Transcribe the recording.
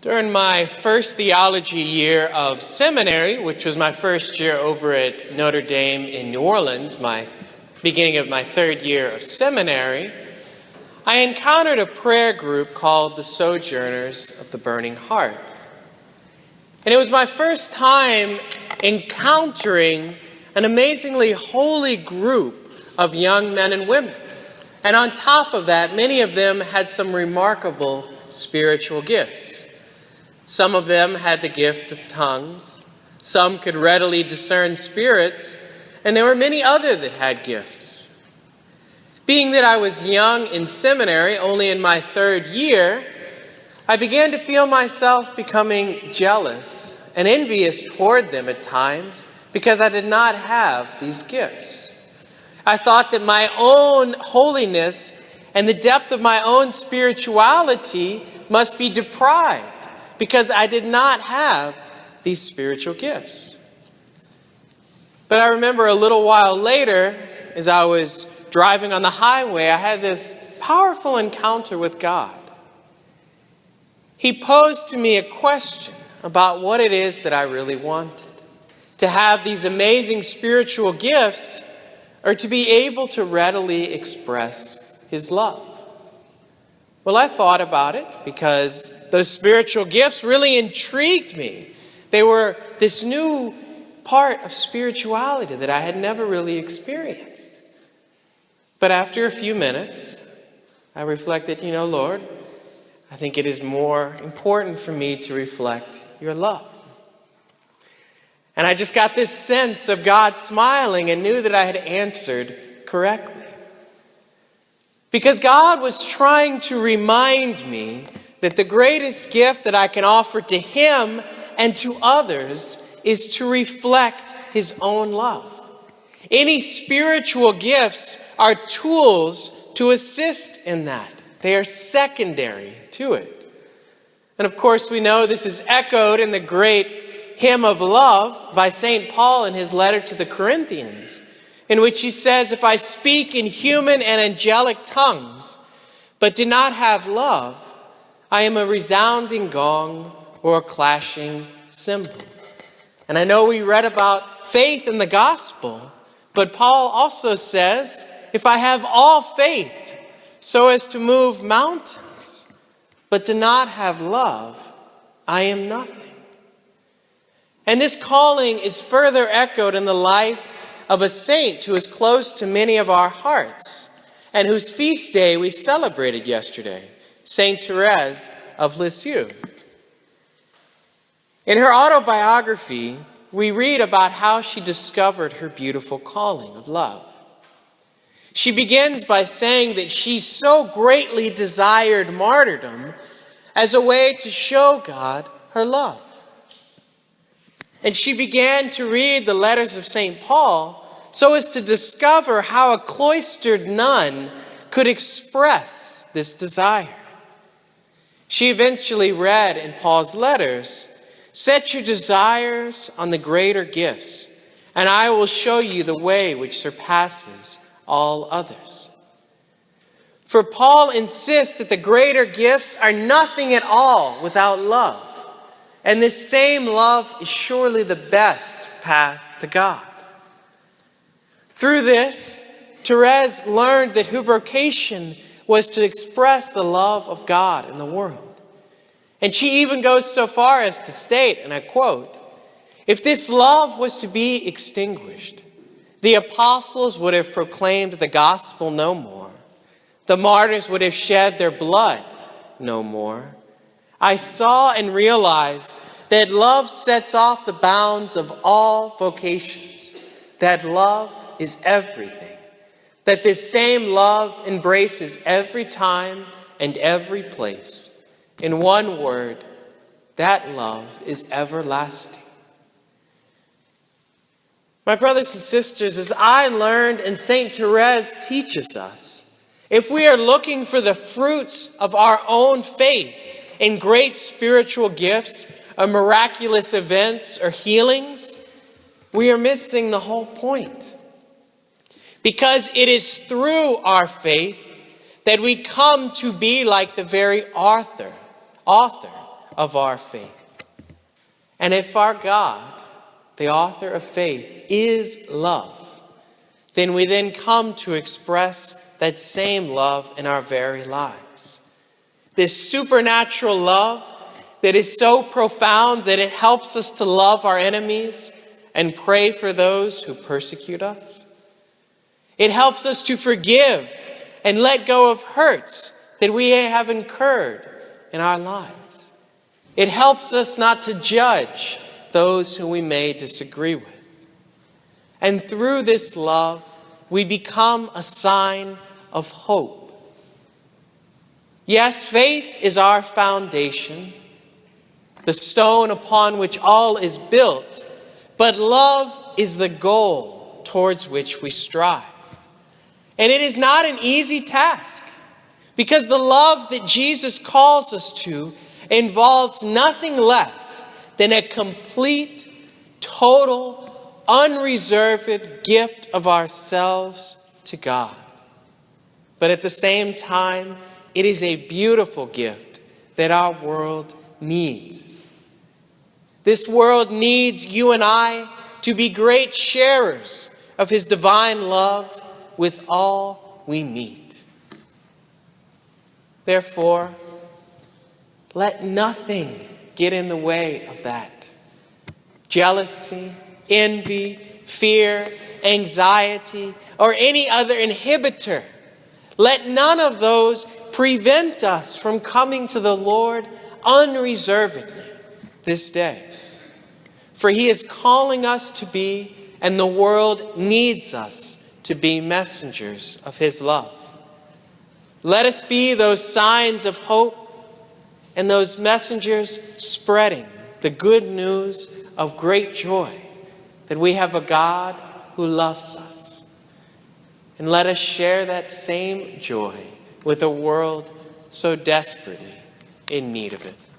During my first theology year of seminary, which was my first year over at Notre Dame in New Orleans, my beginning of my third year of seminary, I encountered a prayer group called the Sojourners of the Burning Heart. And it was my first time encountering an amazingly holy group of young men and women. And on top of that, many of them had some remarkable spiritual gifts. Some of them had the gift of tongues. Some could readily discern spirits. And there were many others that had gifts. Being that I was young in seminary, only in my third year, I began to feel myself becoming jealous and envious toward them at times because I did not have these gifts. I thought that my own holiness and the depth of my own spirituality must be deprived because I did not have these spiritual gifts. But I remember a little while later, as I was driving on the highway, I had this powerful encounter with God. He posed to me a question about what it is that I really wanted. To have these amazing spiritual gifts or to be able to readily express His love. Well, I thought about it because those spiritual gifts really intrigued me. They were this new part of spirituality that I had never really experienced. But after a few minutes, I reflected, Lord, I think it is more important for me to reflect your love. And I just got this sense of God smiling and knew that I had answered correctly. Because God was trying to remind me that the greatest gift that I can offer to Him and to others is to reflect His own love. Any spiritual gifts are tools to assist in that. They are secondary to it. And of course, we know this is echoed in the great hymn of love by St. Paul in his letter to the Corinthians, in which he says, if I speak in human and angelic tongues, but do not have love, I am a resounding gong or a clashing cymbal. And I know we read about faith in the gospel, but Paul also says, if I have all faith so as to move mountains, but do not have love, I am nothing. And this calling is further echoed in the life of a saint who is close to many of our hearts and whose feast day we celebrated yesterday, Saint Therese of Lisieux. In her autobiography, we read about how she discovered her beautiful calling of love. She begins by saying that she so greatly desired martyrdom as a way to show God her love. And she began to read the letters of St. Paul so as to discover how a cloistered nun could express this desire. She eventually read in Paul's letters, set your desires on the greater gifts, and I will show you the way which surpasses all others. For Paul insists that the greater gifts are nothing at all without love. And this same love is surely the best path to God. Through this, Therese learned that her vocation was to express the love of God in the world. And she even goes so far as to state, and I quote, if this love was to be extinguished, the apostles would have proclaimed the gospel no more. The martyrs would have shed their blood no more. I saw and realized that love sets off the bounds of all vocations, that love is everything, that this same love embraces every time and every place. In one word, that love is everlasting. My brothers and sisters, as I learned and St. Therese teaches us, if we are looking for the fruits of our own faith in great spiritual gifts, or miraculous events or healings, we are missing the whole point. Because it is through our faith that we come to be like the very author of our faith. And if our God, the author of faith, is love, then we then come to express that same love in our very lives. This supernatural love that is so profound that it helps us to love our enemies and pray for those who persecute us. It helps us to forgive and let go of hurts that we have incurred in our lives. It helps us not to judge those who we may disagree with. And through this love, we become a sign of hope. Yes, faith is our foundation, the stone upon which all is built, but love is the goal towards which we strive. And it is not an easy task, because the love that Jesus calls us to involves nothing less than a complete, total, unreserved gift of ourselves to God. But at the same time, it is a beautiful gift that our world needs. This world needs you and I to be great sharers of His divine love with all we meet. Therefore, let nothing get in the way of that. Jealousy, envy, fear, anxiety, or any other inhibitor. Let none of those prevent us from coming to the Lord unreservedly this day. For He is calling us to be, and the world needs us to be, messengers of His love. Let us be those signs of hope and those messengers spreading the good news of great joy that we have a God who loves us. And let us share that same joy with a world so desperately in need of it.